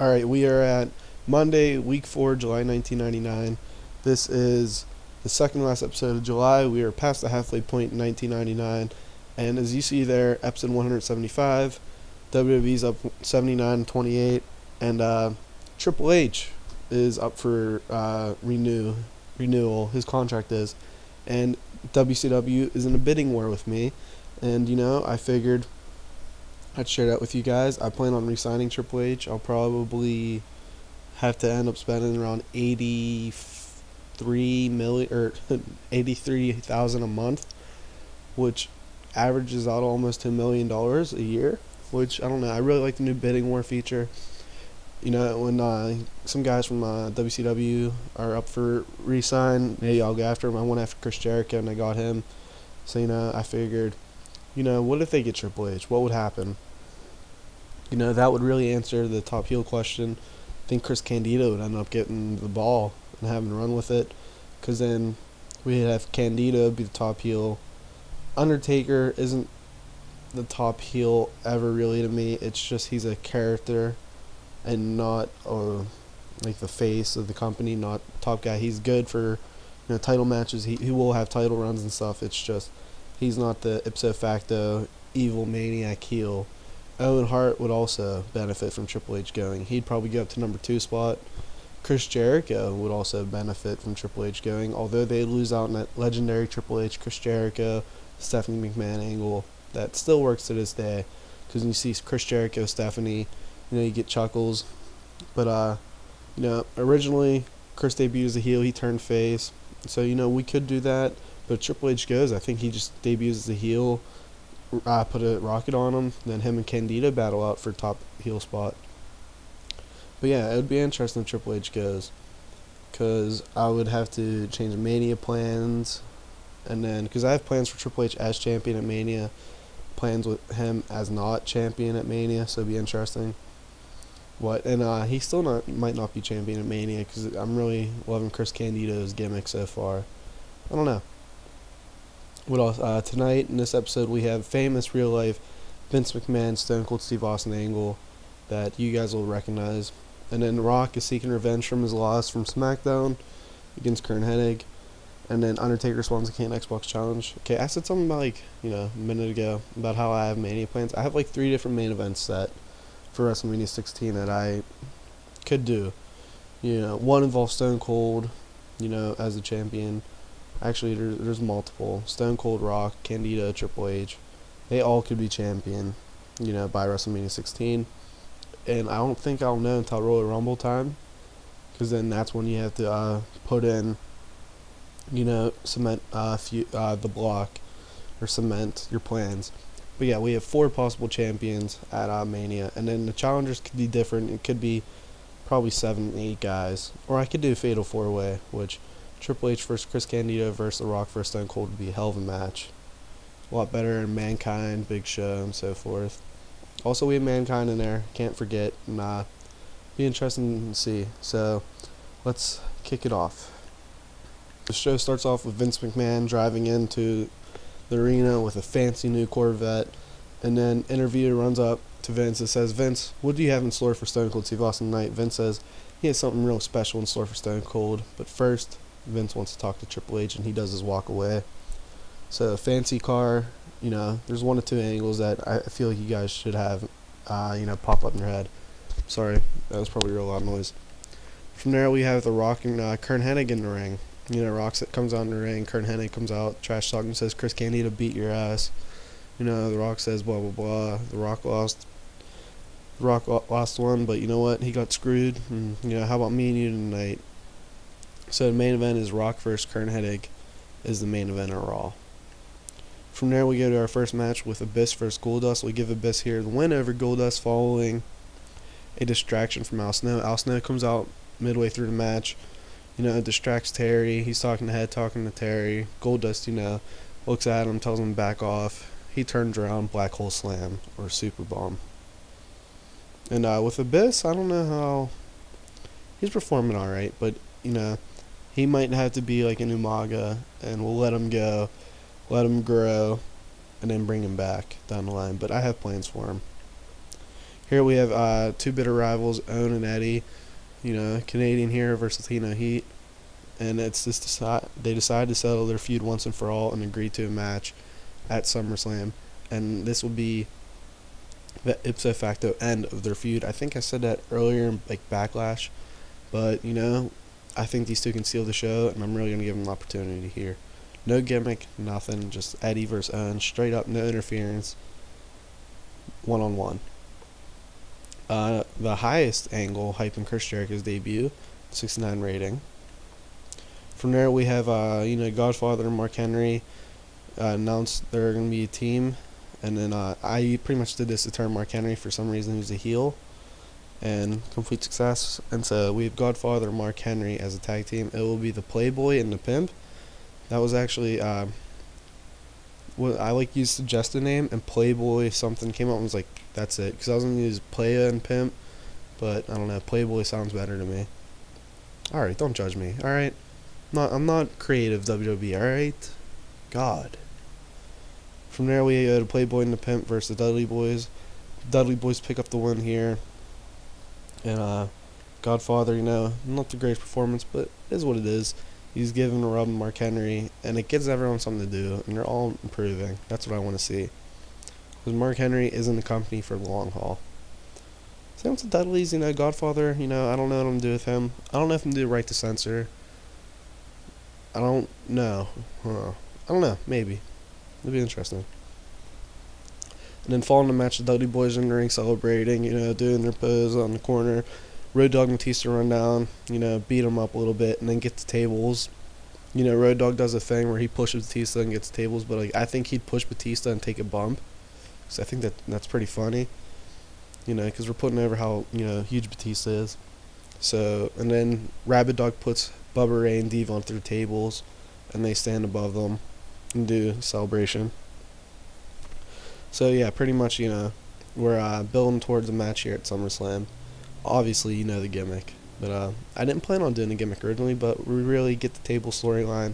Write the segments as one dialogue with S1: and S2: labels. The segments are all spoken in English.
S1: Alright, we are at Monday, week 4, July 1999. This is the second last episode of July. We are past the halfway point in 1999. And as you see there, episode 175, WWE's up 79-28. And Triple H is up for renewal. His contract is. And WCW is in a bidding war with me. And, I figured I'd share that with you guys. I plan on re-signing Triple H. I'll probably have to end up spending around 83 million or 83,000 a month, which averages out almost $2 million a year. Which I don't know. I really like the new bidding war feature. When some guys from WCW are up for re-sign, maybe I'll go after him. I went after Chris Jericho and I got him. So I figured, what if they get Triple H? What would happen? That would really answer the top heel question. I think Chris Candido would end up getting the ball and having to run with it, because then we'd have Candido be the top heel. Undertaker isn't the top heel ever really to me. It's just he's a character and not like the face of the company, not top guy. He's good for title matches. He will have title runs and stuff. It's just he's not the ipso facto evil maniac heel. Owen Hart would also benefit from Triple H going. He'd probably go up to number 2 spot. Chris Jericho would also benefit from Triple H going, although they'd lose out on that legendary Triple H, Chris Jericho, Stephanie McMahon angle that still works to this day. Because when you see Chris Jericho, Stephanie, you get chuckles. But, originally Chris debuted as a heel, he turned face. So, we could do that. But if Triple H goes, I think he just debuts as a heel, put a rocket on him, then him and Candido battle out for top heel spot. But yeah, it would be interesting if Triple H goes, because I would have to change Mania plans, and then because I have plans for Triple H as champion at Mania, plans with him as not champion at Mania, so it'd be interesting. He still might not be champion at Mania, because I'm really loving Chris Candido's gimmick so far. I don't know. What else? Tonight in this episode we have famous real life Vince McMahon Stone Cold Steve Austin angle that you guys will recognize. And then Rock is seeking revenge from his loss from SmackDown against Kurt Hennig. And then Undertaker responds to Can't Xbox Challenge. Okay, I said something about a minute ago about how I have Mania plans. I have 3 different main events set for WrestleMania 16 that I could do. One involves Stone Cold, as the champion. Actually, there's multiple. Stone Cold, Rock, Candido, Triple H. They all could be champion, by WrestleMania 16. And I don't think I'll know until Royal Rumble time, because then that's when you have to put in, cement the block, or cement your plans. But yeah, we have 4 possible champions at Mania. And then the challengers could be different. It could be probably 7, 8 guys. Or I could do a Fatal 4-Way, which Triple H versus Chris Candido versus The Rock versus Stone Cold would be a hell of a match. A lot better than Mankind, Big Show, and so forth. Also, we have Mankind in there. Can't forget. And be interesting to see. So, let's kick it off. The show starts off with Vince McMahon driving into the arena with a fancy new Corvette. And then interviewer runs up to Vince and says, "Vince, what do you have in store for Stone Cold Steve Austin tonight?" Vince says he has something real special in store for Stone Cold. But first, Vince wants to talk to Triple H, and he does his walk away. So, fancy car, there's 1 or 2 angles that I feel like you guys should have, pop up in your head. Sorry, that was probably a real loud noise. From there, we have The Rock and Kurt Hennig in the ring. Rock comes out in the ring, Kurt Hennig comes out, trash talking, says, "Chris Candido beat your ass." The Rock says, blah, blah, blah. The Rock lost one, but you know what? He got screwed. And, how about me and you tonight? So the main event is Rock versus Kurt Hennig is the main event of Raw. From there we go to our first match with Abyss versus Goldust. We give Abyss here the win over Goldust following a distraction from Al Snow. Al Snow comes out midway through the match, distracts Terry. He's talking to Terry. Goldust, looks at him, tells him to back off. He turns around, Black Hole Slam or Super Bomb. And with Abyss, I don't know how he's performing alright, but he might have to be like an Umaga, and we'll let him go, let him grow, and then bring him back down the line. But I have plans for him. Here we have two bitter rivals, Owen and Eddie. Canadian here versus Latino Heat, and it's just they decided to settle their feud once and for all and agreed to a match at SummerSlam, and this will be the ipso facto end of their feud. I think I said that earlier in like Backlash, but I think these two can seal the show, and I'm really gonna give them an opportunity here. No gimmick, nothing, just Eddie versus Owen, straight up, no interference, 1-on-1. The highest angle, hyping Chris Jericho's debut, 69 rating. From there we have Godfather and Mark Henry announced they're gonna be a team, and then I pretty much did this to turn Mark Henry for some reason who's a heel, and complete success. And so we have Godfather and Mark Henry as a tag team. It will be the Playboy and the Pimp. That was actually what I used suggested name, and Playboy something came out and was like, that's it, because I was gonna use Playa and Pimp, but I don't know, Playboy sounds better to me. Alright, don't judge me, alright? I'm not creative, WWE, alright? God. From there we go to Playboy and the Pimp versus the Dudley Boys. Dudley Boys pick up the win here. And Godfather, not the greatest performance, but it is what it is. He's giving a rub to Mark Henry, and it gives everyone something to do, and they're all improving. That's what I want to see. Because Mark Henry is in the company for the long haul. Same with the Dudleys, Godfather, I don't know what I'm going to do with him. I don't know if I'm going to do right to censor. I don't know. I don't know, maybe. It'll be interesting. And then following the match, the Dudley Boys are in the ring celebrating, doing their pose on the corner. Road Dogg and Batista run down, beat him up a little bit, and then get the tables. Road Dogg does a thing where he pushes Batista and gets tables, but I think he'd push Batista and take a bump. So I think that's pretty funny, because we're putting over how huge Batista is. So, and then Rabid Dog puts Bubba Ray and Devon through tables, and they stand above them and do a celebration. So yeah, pretty much we're building towards a match here at SummerSlam. Obviously, the gimmick, but I didn't plan on doing a gimmick originally, but we really get the table storyline,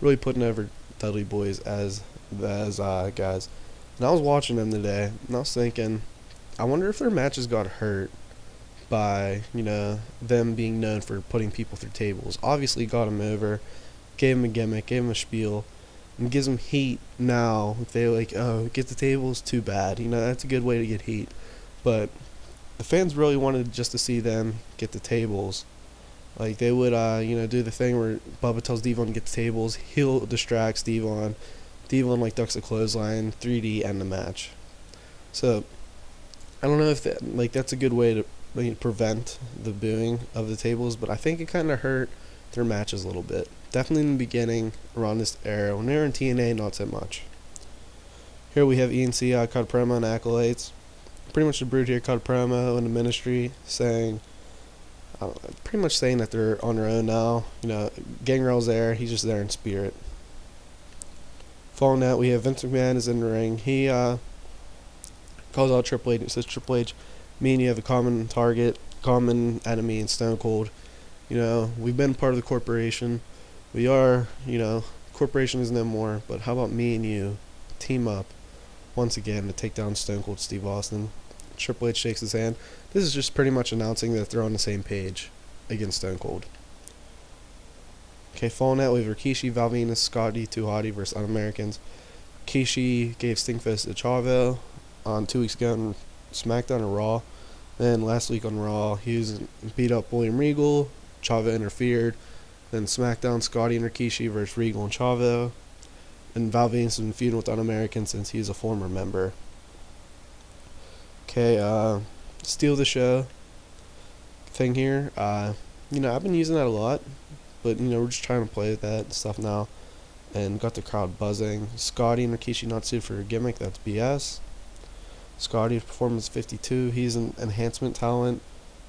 S1: really putting over Dudley Boys as guys. And I was watching them today, and I was thinking, I wonder if their matches got hurt by them being known for putting people through tables. Obviously, got them over, gave them a gimmick, gave them a spiel, and gives them heat now. If they get the tables, too bad. That's a good way to get heat, but the fans really wanted just to see them get the tables. They would, do the thing where Bubba tells Devon to get the tables. Heel distracts Devon. Devon, ducks a clothesline, 3D, end the match. So, I don't know if that's a good way to prevent the booing of the tables, but I think it kind of hurt their matches a little bit. Definitely in the beginning, around this era. When they were in TNA, not so much. Here we have ENC cut a promo and accolades. Pretty much the Brood here cut a promo in the ministry saying, pretty much saying that they're on their own now. Gangrel's there, he's just there in spirit. Following that, we have Vince McMahon is in the ring. He calls out Triple H and says, Triple H, me and you have a common target, common enemy in Stone Cold. We've been part of the corporation. We are, corporation is no more, but how about me and you team up once again to take down Stone Cold Steve Austin? Triple H shakes his hand. This is just pretty much announcing that they're on the same page against Stone Cold. Okay, following that, we have Rikishi, Val Venis, Scotty 2 Hotty versus Un-Americans. Rikishi gave Stinkfist to Chavo on 2 weeks ago on SmackDown or Raw. Then last week on Raw, he beat up William Regal. Chavo interfered. Then SmackDown, Scotty and Rikishi versus Regal and Chavo. And Val Venis has been feuding with Un-American since he's a former member. Okay, steal the show thing here. I've been using that a lot, but we're just trying to play with that stuff now, and got the crowd buzzing. Scotty and Rikishi not suited for a gimmick. That's BS. Scotty's performance 52. He's an enhancement talent.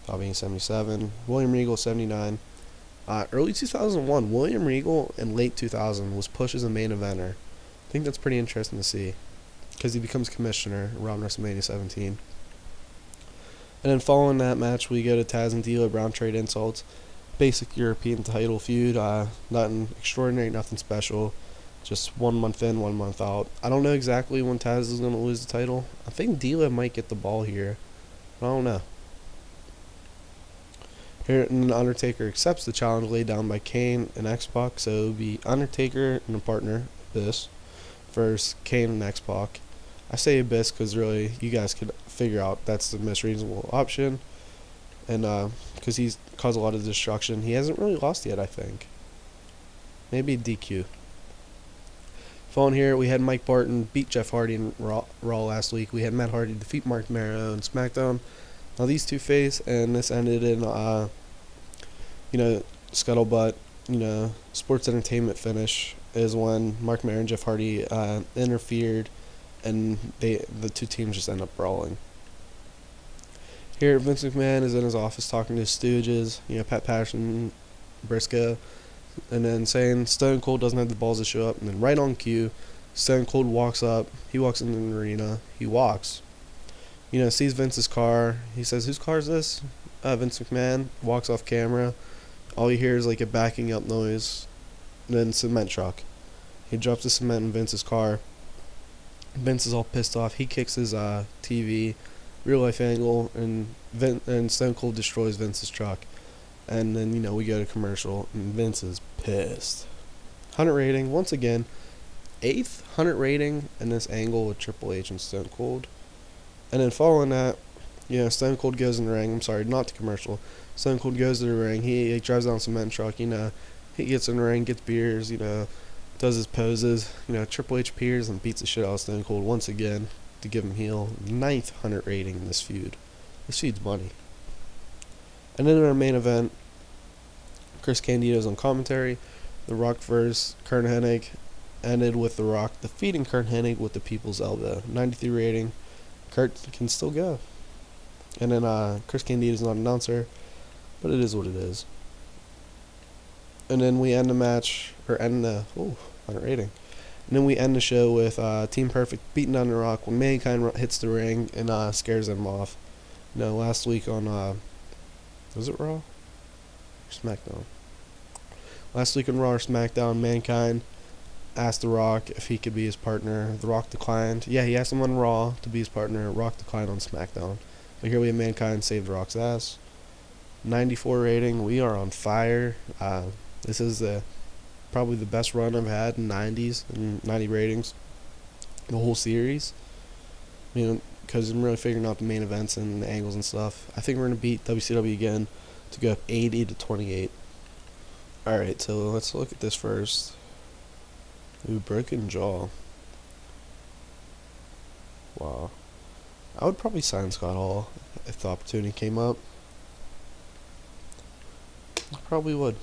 S1: Val Venis 77. William Regal 79. Early 2001, William Regal in late 2000 was pushed as a main eventer. I think that's pretty interesting to see, because he becomes commissioner around WrestleMania 17. And then following that match, we go to Taz and D'Lo Brown trade insults. Basic European title feud. Nothing extraordinary, nothing special. Just 1 month in, 1 month out. I don't know exactly when Taz is going to lose the title. I think D'Lo might get the ball here. I don't know. Here, and Undertaker accepts the challenge laid down by Kane and X-Pac, so it would be Undertaker and a partner, Abyss, versus Kane and X-Pac. I say Abyss because really, you guys could figure out that's the most reasonable option, and because he's caused a lot of destruction. He hasn't really lost yet, I think. Maybe DQ. Following here, we had Mike Barton beat Jeff Hardy in Raw last week. We had Matt Hardy defeat Mark Mero in SmackDown. Now these two face, and this ended in scuttlebutt, sports entertainment finish is when Mark Mero and Jeff Hardy interfered, and the two teams just end up brawling. Here, Vince McMahon is in his office talking to his stooges, Pat Patterson, Briscoe, and then saying Stone Cold doesn't have the balls to show up, and then right on cue, Stone Cold walks up. He walks into the arena. He walks. Sees Vince's car. He says, "Whose car is this?" Vince McMahon walks off camera. All you hear is like a backing up noise, and then cement truck. He drops the cement in Vince's car. Vince is all pissed off. He kicks his TV, real life angle, and Stone Cold destroys Vince's truck. And then we go to commercial, and Vince is pissed. 100 rating once again, 8th 100 rating in this angle with Triple H and Stone Cold. And then following that, Stone Cold goes in the ring. I'm sorry, not the commercial. Stone Cold goes to the ring. He drives down a cement truck. He gets in the ring, gets beers. Does his poses. Triple H appears and beats the shit out of Stone Cold once again to give him heel. 9th 100 rating in this feud. This feud's money. And then in our main event, Chris Candido's on commentary. The Rock vs. Kurt Hennig ended with The Rock defeating Kurt Hennig with the People's Elbow. 93 rating. Kurt can still go. And then Chris Candido's not an announcer, but it is what it is. And then we end the match, or end the, 100 rating. And then we end the show with Team Perfect beating down The Rock when Mankind hits the ring and scares them off. Last week on, was it Raw? Or SmackDown? Last week on Raw or SmackDown, Mankind asked The Rock if he could be his partner. The Rock declined. Yeah, he asked him on Raw to be his partner. Rock declined on SmackDown. But here we have Mankind save The Rock's ass. 94 rating. We are on fire. This is probably the best run I've had in 90s and 90 ratings. The whole series. Because I'm really figuring out the main events and the angles and stuff. I think we're going to beat WCW again to go up 80 to 28. Alright, so let's look at this first. Ooh, broken jaw. Wow. I would probably sign Scott Hall if the opportunity came up. I probably would.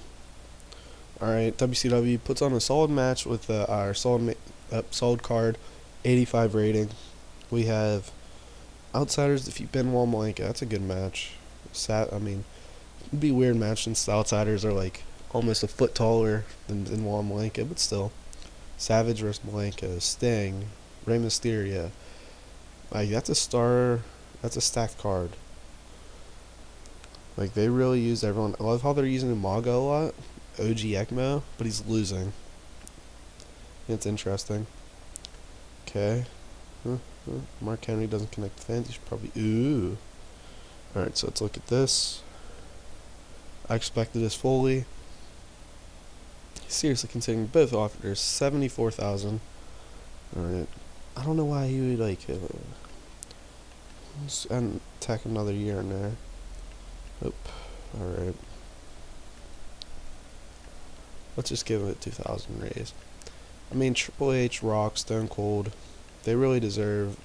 S1: Alright, WCW puts on a solid match with our solid card, 85 rating. We have Outsiders defeat Benoit and Malenka. That's a good match. It'd be a weird match since the Outsiders are like almost a foot taller than Benoit and Malenka, but still. Savage versus Malenka, Sting, Rey Mysterio. That's a stacked card. They really used everyone. I love how they're using Umaga a lot. OG ECMO, but he's losing. It's interesting. Okay. Mark Henry doesn't connect the fans. He should probably. Ooh. Alright, so let's look at this. I expected this fully. Seriously, considering both offers, 74,000. Alright. I don't know why he would and tack another year in there. Oop. Alright. Let's just give it 2,000 raise. Triple H, Rock, Stone Cold, they really deserve,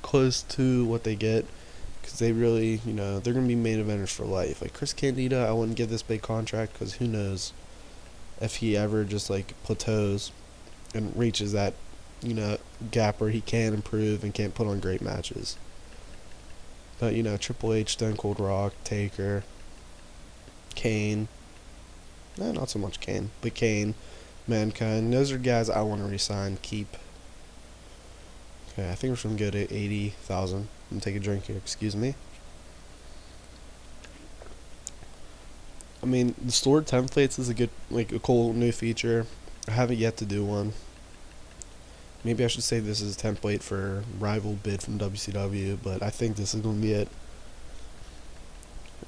S1: close to what they get. Because they really, they're going to be main eventers for life. Chris Candido, I wouldn't give this big contract because who knows if he ever just, plateaus and reaches that, gap where he can improve and can't put on great matches. But, Triple H, Stone Cold, Rock, Taker, Kane. Not so much Kane, but Kane, Mankind. Those are guys I want to resign, keep. Okay, I think we're going to go to 80,000. I'm going to take a drink here, excuse me. The stored templates is a good, a cool new feature. I haven't yet to do one. Maybe I should say this is a template for rival bid from WCW, but I think this is going to be it.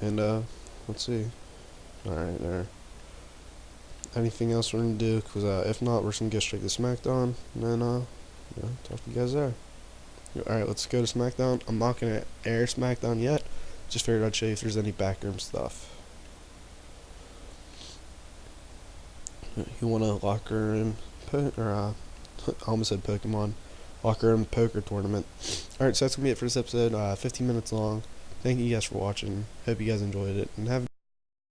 S1: And let's see. All right, there. Anything else we're gonna do? Cause if not, we're just gonna get straight to SmackDown, and then talk to you guys there. All right, let's go to SmackDown. I'm not gonna air SmackDown yet. Just figured I'd show you if there's any backroom stuff. You want a locker room I almost said Pokemon locker room poker tournament. All right, so that's gonna be it for this episode. 15 minutes long. Thank you guys for watching. Hope you guys enjoyed it, and have